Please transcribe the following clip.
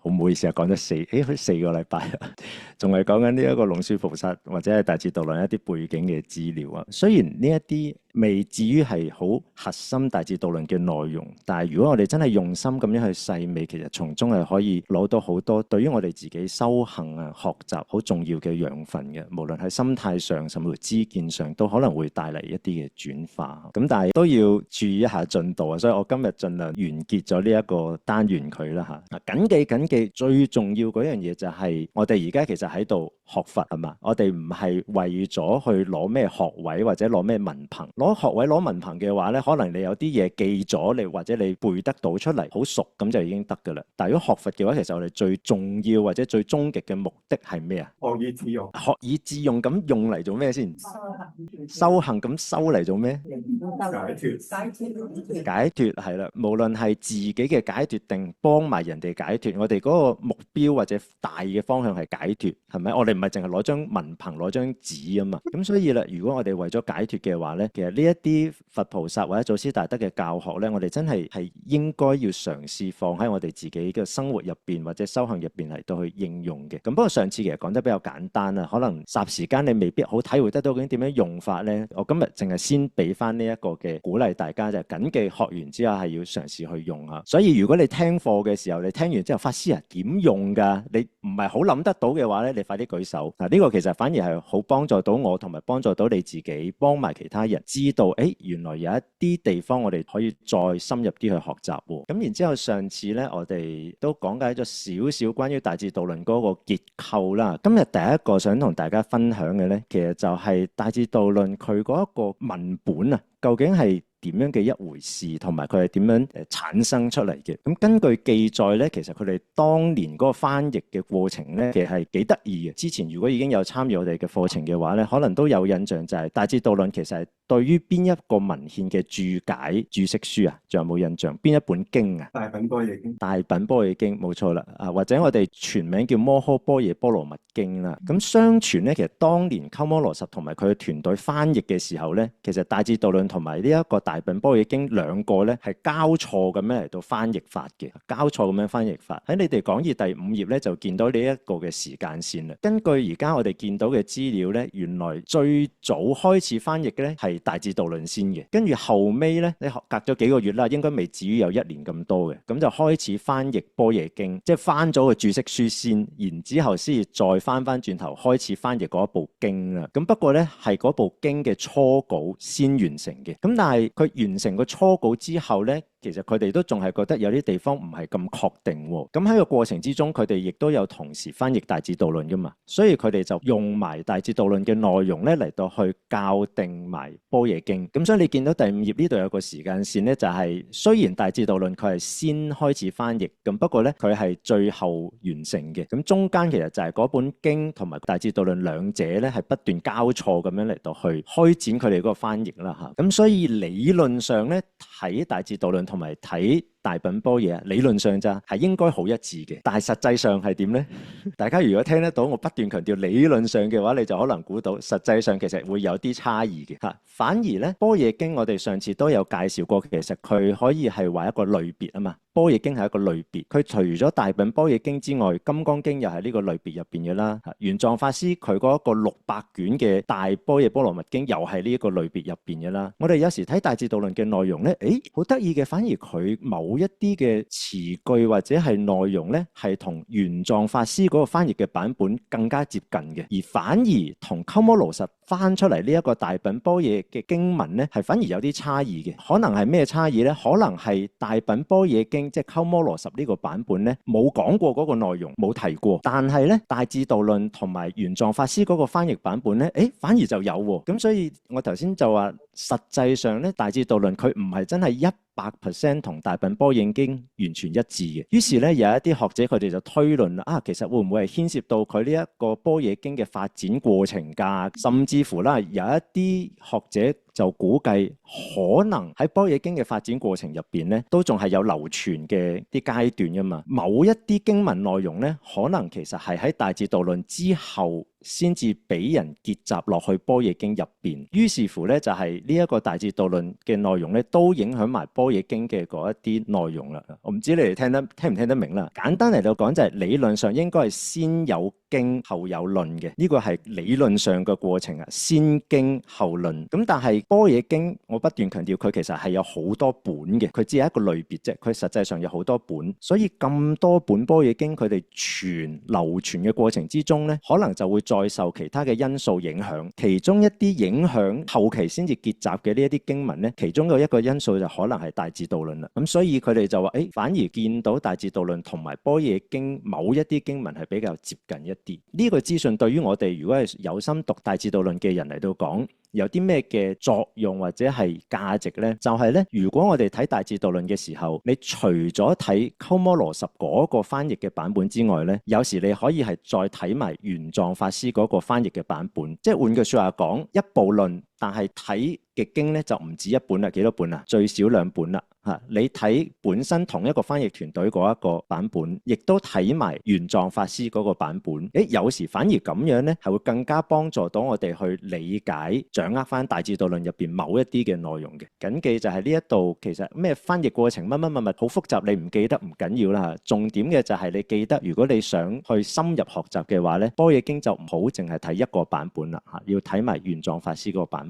好唔好意思啊，講咗4個禮拜啊，仲係講緊呢一個龍樹菩薩或者係大智度論一啲背景嘅資料啊。雖然呢一啲未至於係好核心大智度論嘅內容，但係如果我哋真係用心咁樣去細味，其實從中係可以攞到好多對於我哋自己修行啊、學習好重要嘅養分嘅，無論係心態上甚至乎知見上，都可能會帶嚟一啲嘅轉化。咁但係都要注意一下進度啊，所以我今日盡量完結咗呢一個單元佢啦嚇。謹記最重要嗰樣嘢就係我哋而家其實喺度學佛係嘛，我哋唔係為咗去攞咩學位或者攞咩文憑。攞學位攞文憑嘅話咧，可能你有啲嘢記咗，你或者你背得到出嚟好熟咁就已經得㗎啦。但係如果學佛嘅話，其實我哋最重要或者最終極嘅目的係咩啊？學以致用。學以致用，咁用嚟做咩先？修行，咁修嚟做咩？解脫係啦，無論係自己嘅解脫定幫埋人哋解脫，我哋嗰個目標或者大嘅方向係解脫，係咪？我哋唔係淨係攞張文憑攞張紙啊嘛。咁所以啦，如果我哋為咗解脫嘅話咧，其實呢一啲佛菩薩或者祖師大德嘅教學咧，我哋真係應該要嘗試放喺我哋自己嘅生活入邊或者修行入邊嚟到去應用嘅。咁不過上次其實講得比較簡單啦，可能霎時間你未必好體會得到究竟點樣用法咧。我今日淨係先俾翻呢一個嘅鼓勵大家，就係謹記學完之後係要嘗試去用啊。所以如果你聽課嘅時候，你聽完之後法師啊點用㗎？你唔係好諗得到嘅話咧，你快啲舉手。嗱，呢個其實反而係好幫助到我同埋幫助到你自己，幫埋其他人知道，原來有一啲地方我哋可以再深入啲去學習喎。咁然之後上次咧，我哋都講解咗少少關於大智度論嗰個結構啦。今日第一個想同大家分享嘅咧，其實就係大智度論佢嗰一個文本啊，究竟係點樣嘅一回事，同埋佢係點樣產生出嚟嘅？咁根據記載咧，其實佢哋當年嗰個翻譯嘅過程咧，其實係幾得意嘅。之前如果已經有參與我哋嘅課程嘅話咧，可能都有印象就係大智度論其實係對於邊一個文獻嘅注解注釋書啊，仲有冇印象？邊一本經啊？大品般若經。大品般若經冇錯啦，或者我哋全名叫摩訶般若波羅蜜經啦。咁相傳咧，其實當年鳩摩羅什同埋佢嘅團隊翻譯嘅時候咧，其實大智度論同埋呢一個大品般若經兩個咧係交錯咁樣嚟到翻譯法嘅，交錯咁樣翻譯法。喺你哋講義第5頁咧就見到呢一個嘅時間線啦。根據而家我哋見到嘅資料咧，原來最早開始翻譯嘅咧係大智度論先嘅，跟住後尾咧你隔咗幾個月啦，應該未至於有1年咁多嘅，咁就開始翻譯般若經，即係翻咗個注釋書先，然之後先至再翻轉頭開始翻譯嗰一部經啦。咁不過咧係嗰部經嘅初稿先完成嘅，咁但係佢完成個初稿之後咧，其實佢哋都仲係覺得有啲地方唔係咁確定喎。咁喺個過程之中，佢哋亦都有同時翻譯大智度論噶嘛，所以佢哋就用埋大智度論嘅內容咧嚟到去校定埋般若經。咁所以你見到第5頁呢度有個時間線咧，就係雖然大智度論佢係先開始翻譯，咁不過咧佢係最後完成嘅。咁中間其實就係嗰本經同埋大智度論兩者咧係不斷交錯咁樣嚟到去開展佢哋嗰個翻譯啦嚇。咁所以理論上咧睇大智度論同埋睇大品般若理論上就係應該好一致嘅，但係實際上係點呢？大家如果聽得到我不斷強調理論上嘅話，你就可能估到實際上其實會有啲差異嘅嚇。反而咧般若經我哋上次都有介紹過，其實佢可以係話一個類別啊嘛。般若經係一個類別，佢除咗大品般若經之外，金剛經又係呢個類別入邊嘅啦。玄奘法師佢嗰一個600卷嘅大般若波羅蜜經又係呢一個類別入邊嘅啦。我哋有時睇大智度論嘅內容咧，好得意嘅，反而佢某一啲嘅詞句或者係內容咧，係同玄奘法師嗰個翻譯嘅版本更加接近嘅，而反而同鳩摩羅什翻出嚟呢一個大品般若嘅經文咧，係反而有啲差異嘅。可能係咩差異咧？可能係大品般若經即係鳩摩羅什呢個版本咧，冇講過嗰個內容，冇提過。但係咧大智度論同埋玄奘法師嗰個翻譯版本咧，反而就有喎。咁所以我頭先就話，實際上咧大智度論佢唔係真係100%同大品般若經完全一致嘅。於是咧有一啲學者佢哋就推論啦，其實會唔會係牽涉到佢呢一個般若經嘅發展過程㗎？甚至乎啦有一啲學者就估計可能喺般若經嘅發展過程入邊咧，都仲係有流傳嘅啲階段噶嘛。某一啲經文內容咧，可能其實係喺大智度論之後先至俾人結集落去般若經入邊。於是乎咧，就係呢一個大智度論嘅內容咧，都影響埋般若經嘅嗰一啲內容啦。我唔知你哋聽唔聽得明啦。簡單嚟到講就係理論上應該係先有經後有論嘅，呢個係理論上嘅過程啊，先經後論。咁但係般若經，我不斷強調佢其實係有好多本嘅，佢只係一個類別啫，佢實際上有好多本。所以咁多本般若經，佢哋流傳嘅過程之中咧，可能就會再受其他嘅因素影響。其中一啲影響後期先至結集嘅呢一啲經文咧，其中嘅一個因素就可能係大智度論啦。咁所以佢哋就話，反而見到大智度論同埋般若經某一啲經文係比較接近一啲。呢個資訊對於我哋如果係有心讀大智度論嘅人嚟到講，有啲咩嘅作用或者係價值呢？就係呢，如果我哋睇大智度論嘅時候，你除咗睇鳩摩羅什嗰個翻譯嘅版本之外呢，有時你可以係再睇埋玄奘法師嗰個翻譯嘅版本。即係換句説話講，一部論，但係睇嘅經咧就唔止一本啦，幾多本啊？最少2本啦嚇！你睇本身同一個翻譯團隊嗰一個版本，亦都睇埋玄奘法師嗰個版本。有時反而咁樣咧，係會更加幫助到我哋去理解、掌握翻大智度論入邊某一啲嘅內容嘅。謹記就係呢一度其實咩翻譯過程乜好複雜，你唔記得唔緊要啦嚇。重點嘅就係你記得，如果你想去深入學習嘅話咧，般若經就唔好淨係睇一個版本啦嚇，要睇埋玄奘法師嗰個版本。